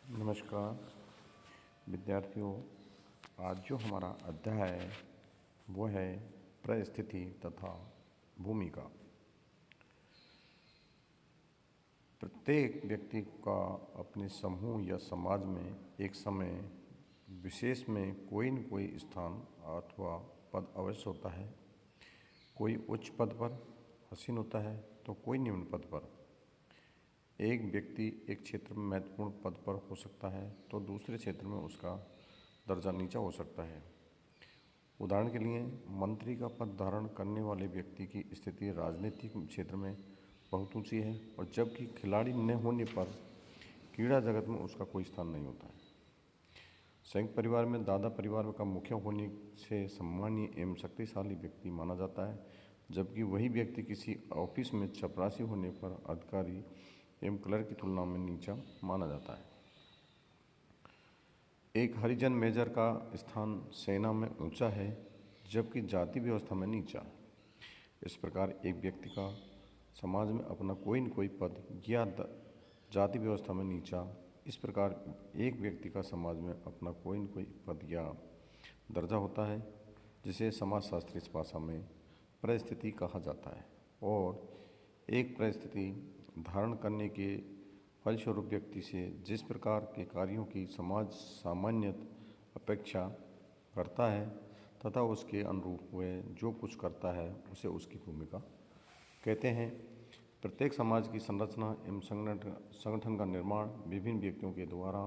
नमस्कार विद्यार्थियों। आज जो हमारा अध्याय है वो है परिस्थिति तथा भूमिका। प्रत्येक व्यक्ति का अपने समूह या समाज में एक समय विशेष में कोई न कोई स्थान अथवा पद अवश्य होता है। कोई उच्च पद पर आसीन होता है तो कोई निम्न पद पर। एक व्यक्ति एक क्षेत्र में महत्वपूर्ण पद पर हो सकता है तो दूसरे क्षेत्र में उसका दर्जा नीचा हो सकता है। उदाहरण के लिए मंत्री का पद धारण करने वाले व्यक्ति की स्थिति राजनीतिक क्षेत्र में बहुत ऊंची है, और जबकि खिलाड़ी न होने पर क्रीड़ा जगत में उसका कोई स्थान नहीं होता है। संयुक्त परिवार में दादा परिवार का मुखिया होने से सम्मानीय एवं शक्तिशाली व्यक्ति माना जाता है, जबकि वही व्यक्ति किसी ऑफिस में चपरासी होने पर अधिकारी एवं क्लर्क की तुलना में नीचा माना जाता है। एक हरिजन मेजर का स्थान सेना में ऊंचा है, जबकि जाति व्यवस्था में नीचा। इस प्रकार एक व्यक्ति का समाज में अपना कोई न कोई पद या जाति व्यवस्था में नीचा। इस प्रकार एक व्यक्ति का समाज में अपना कोई न कोई पद या दर्जा होता है, जिसे समाजशास्त्री भाषा में परिस्थिति कहा जाता है। और एक परिस्थिति धारण करने के फलस्वरूप व्यक्ति से जिस प्रकार के कार्यों की समाज सामान्यत अपेक्षा करता है तथा उसके अनुरूप वह जो कुछ करता है उसे उसकी भूमिका कहते हैं। प्रत्येक समाज की संरचना एवं संगठन का निर्माण विभिन्न व्यक्तियों के द्वारा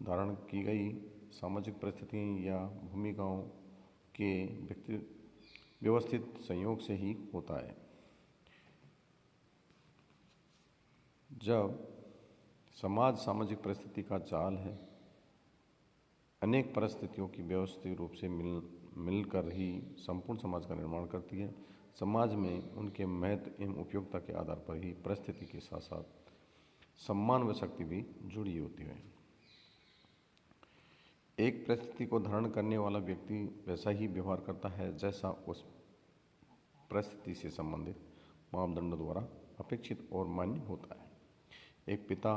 धारण की गई सामाजिक परिस्थितियों या भूमिकाओं के व्यवस्थित संयोग से ही होता है। जब समाज सामाजिक परिस्थिति का जाल है, अनेक परिस्थितियों की व्यवस्थित रूप से मिलकर ही संपूर्ण समाज का निर्माण करती है। समाज में उनके महत्व एवं उपयोगिता के आधार पर ही परिस्थिति के साथ साथ सम्मान व शक्ति भी जुड़ी होती है। एक परिस्थिति को धारण करने वाला व्यक्ति वैसा ही व्यवहार करता है जैसा उस परिस्थिति से संबंधित मापदंडों द्वारा अपेक्षित और मान्य होता है। एक पिता,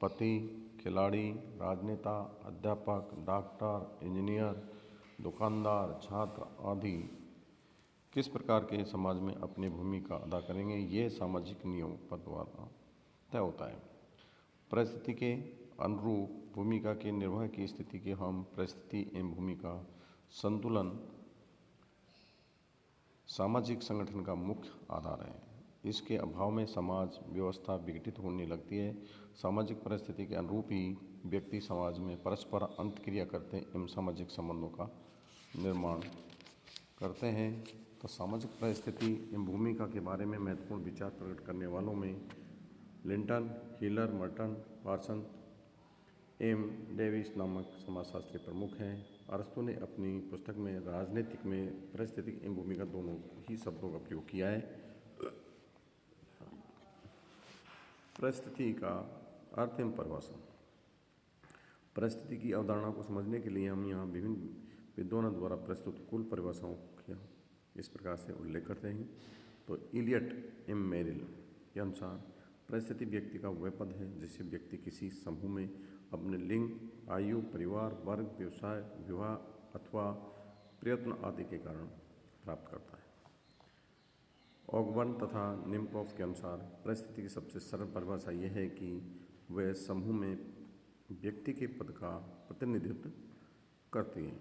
पति, खिलाड़ी, राजनेता, अध्यापक, डॉक्टर, इंजीनियर, दुकानदार, छात्र आदि किस प्रकार के समाज में अपनी भूमिका अदा करेंगे, ये सामाजिक नियमों पर द्वारा तय होता है। परिस्थिति के अनुरूप भूमिका के निर्वाह की स्थिति के हम परिस्थिति एवं भूमिका संतुलन सामाजिक संगठन का मुख्य आधार है। इसके अभाव में समाज व्यवस्था विघटित होने लगती है। सामाजिक परिस्थिति के अनुरूप ही व्यक्ति समाज में परस्पर अंतक्रिया करते एवं सामाजिक संबंधों का निर्माण करते हैं। तो सामाजिक परिस्थिति एवं भूमिका के बारे में महत्वपूर्ण विचार प्रकट करने वालों में Linton, Hiller, Merton, Parson M Davis नामक समाजशास्त्री प्रमुख हैं। अरस्तु ने अपनी पुस्तक में राजनीतिक में परिस्थिति एवं भूमिका दोनों ही शब्दों का प्रयोग किया है। परिस्थिति का अर्थ एवं परिभाषा। परिस्थिति की अवधारणा को समझने के लिए हम यहाँ विभिन्न विद्वानों द्वारा प्रस्तुत कुल परिभाषाओं का इस प्रकार से उल्लेख करते हैं। तो इलियट एम मेरिल के अनुसार परिस्थिति व्यक्ति का वह पद है जिसे व्यक्ति किसी समूह में अपने लिंग, आयु, परिवार, वर्ग, व्यवसाय, विवाह अथवा प्रयत्न आदि के कारण प्राप्त करता है। ऑगबर्न तथा निमकॉफ के अनुसार परिस्थिति की सबसे सरल परिभाषा यह है कि वह समूह में व्यक्ति के पद का प्रतिनिधित्व करती है।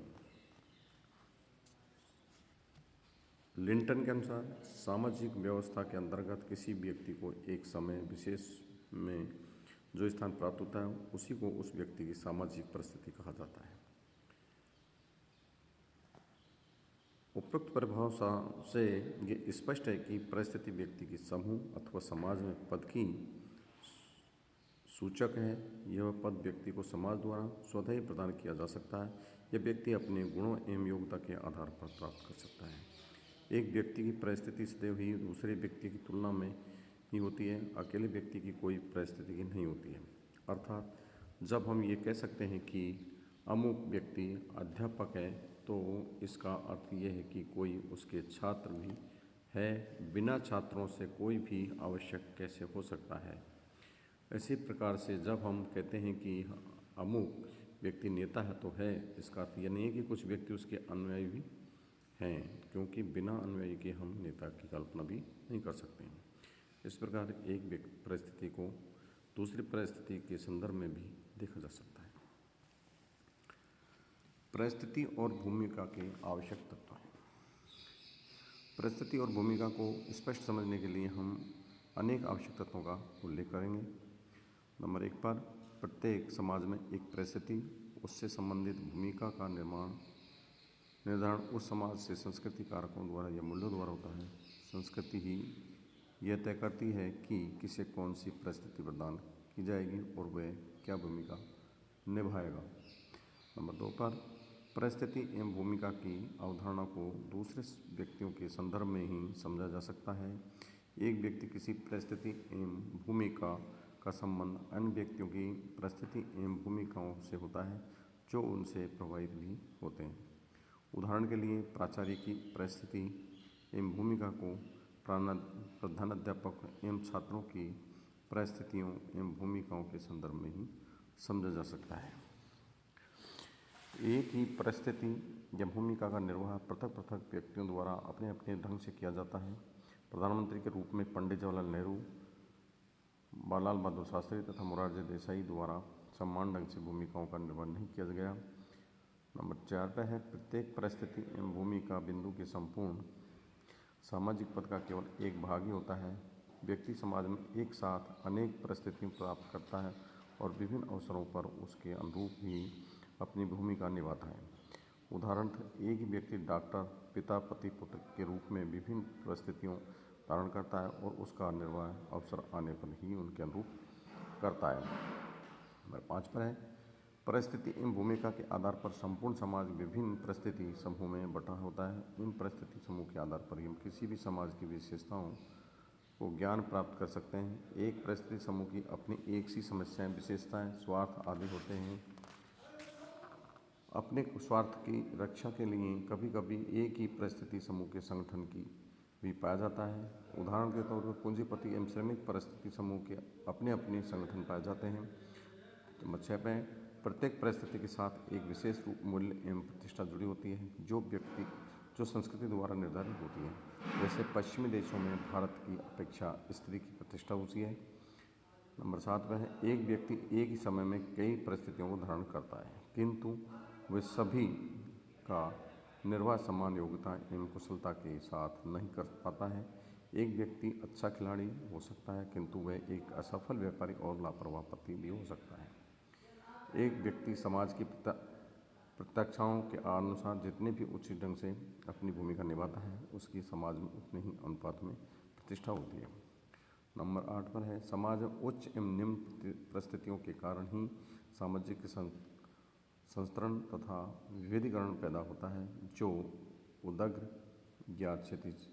लिंटन के अनुसार सामाजिक व्यवस्था के अंतर्गत किसी व्यक्ति को एक समय विशेष में जो स्थान प्राप्त होता है उसी को उस व्यक्ति की सामाजिक परिस्थिति कहा जाता है। उपरोक्त परिभाषा से ये स्पष्ट है कि परिस्थिति व्यक्ति की समूह अथवा समाज में पद की सूचक है। यह पद व्यक्ति को समाज द्वारा स्वतः ही प्रदान किया जा सकता है। यह व्यक्ति अपने गुणों एवं योग्यता के आधार पर प्राप्त कर सकता है। एक व्यक्ति की परिस्थिति सदैव ही दूसरे व्यक्ति की तुलना में ही होती है, अकेले व्यक्ति की कोई परिस्थिति की नहीं होती है। अर्थात जब हम ये कह सकते हैं कि अमुक व्यक्ति अध्यापक है तो इसका अर्थ यह है कि कोई उसके छात्र भी है। बिना छात्रों से कोई भी आवश्यक कैसे हो सकता है। इसी प्रकार से जब हम कहते हैं कि अमुक व्यक्ति नेता है तो है, इसका अर्थ यह नहीं है कि कुछ व्यक्ति उसके अनुयायी भी हैं, क्योंकि बिना अनुयायी के हम नेता की कल्पना भी नहीं कर सकते हैं। इस प्रकार एक परिस्थिति को दूसरी परिस्थिति के संदर्भ में भी देखा जा सकता है। परिस्थिति और भूमिका के आवश्यक तत्व हैं। परिस्थिति और भूमिका को स्पष्ट समझने के लिए हम अनेक आवश्यक तत्वों का उल्लेख करेंगे। नंबर 1 पर, प्रत्येक समाज में एक परिस्थिति, उससे संबंधित भूमिका का निर्धारण उस समाज से संस्कृति कारकों द्वारा या मूल्यों द्वारा होता है। संस्कृति ही यह तय करती है कि किसे कौन सी परिस्थिति प्रदान की जाएगी और वह क्या भूमिका निभाएगा। नंबर 2 पर, परिस्थिति एवं भूमिका की अवधारणा को दूसरे व्यक्तियों के संदर्भ में ही समझा जा सकता है। एक व्यक्ति किसी परिस्थिति एवं भूमिका का संबंध अन्य व्यक्तियों की परिस्थिति एवं भूमिकाओं से होता है जो उनसे प्रभावित भी होते हैं। उदाहरण के लिए, प्राचार्य की परिस्थिति एवं भूमिका को प्रधानाध्यापक एवं छात्रों की परिस्थितियों एवं भूमिकाओं के संदर्भ में ही समझा जा सकता है। एक ही परिस्थिति या भूमिका का निर्वाह पृथक पृथक व्यक्तियों द्वारा अपने अपने ढंग से किया जाता है। प्रधानमंत्री के रूप में पंडित जवाहरलाल नेहरू, लाल बहादुर शास्त्री तथा मोरारजी देसाई द्वारा समान ढंग से भूमिकाओं का निर्वहन नहीं किया गया। नंबर 4 पर है, प्रत्येक परिस्थिति एवं भूमिका बिंदु के संपूर्ण सामाजिक पद का केवल एक भाग ही होता है। व्यक्ति समाज में एक साथ अनेक परिस्थितियों प्राप्त करता है और विभिन्न अवसरों पर उसके अनुरूप ही अपनी भूमिका निभाता है। उदाहरणतः, एक ही व्यक्ति डॉक्टर, पिता, पति, पुत्र के रूप में विभिन्न परिस्थितियों धारण करता है और उसका निर्वाह अवसर आने पर ही उनके अनुरूप करता है। नंबर 5 पर है, परिस्थिति एवं भूमिका के आधार पर संपूर्ण समाज विभिन्न परिस्थिति समूह में बटा होता है। इन परिस्थिति समूह के आधार पर ही हम किसी भी समाज की विशेषताओं को ज्ञान प्राप्त कर सकते हैं। एक परिस्थिति समूह की अपनी एक सी समस्याएं, विशेषताएं, स्वार्थ आदि होते हैं। अपने स्वार्थ की रक्षा के लिए कभी कभी एक ही परिस्थिति समूह के संगठन की भी पाया जाता है। उदाहरण के तौर पर पूंजीपति एवं श्रमिक परिस्थिति समूह के अपने अपने संगठन पाए जाते हैं। नंबर 6 पे, प्रत्येक परिस्थिति के साथ एक विशेष रूप, मूल्य एवं प्रतिष्ठा जुड़ी होती है जो संस्कृति द्वारा निर्धारित होती है। जैसे पश्चिमी देशों में भारत की अपेक्षा स्त्री की प्रतिष्ठा ऊँची है। नंबर 7 पे है, एक व्यक्ति एक ही समय में कई परिस्थितियों को धारण करता है, किंतु वे सभी का निर्वाह समान योग्यता एवं कुशलता के साथ नहीं कर पाता है। एक व्यक्ति अच्छा खिलाड़ी हो सकता है, किंतु वह एक असफल व्यापारी और लापरवाह पति भी हो सकता है। एक व्यक्ति समाज की प्रत्याशाओं के अनुसार जितने भी उचित ढंग से अपनी भूमिका निभाता है, उसकी समाज में उतने ही अनुपात में प्रतिष्ठा होती है। नंबर 8 पर है, समाज में उच्च एवं निम्न परिस्थितियों के कारण ही सामाजिक संस्तरण तथा विभेदीकरण पैदा होता है, जो उदग्र या क्षितिज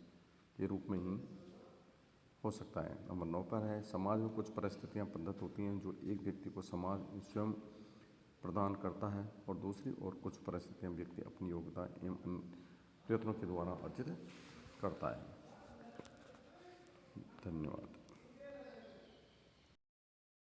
के रूप में ही हो सकता है। नंबर 9 पर है, समाज में कुछ परिस्थितियां प्रदत्त होती हैं जो एक व्यक्ति को समाज स्वयं प्रदान करता है और दूसरी ओर कुछ परिस्थितियां व्यक्ति अपनी योग्यता एवं प्रयत्नों के द्वारा अर्जित करता है। धन्यवाद।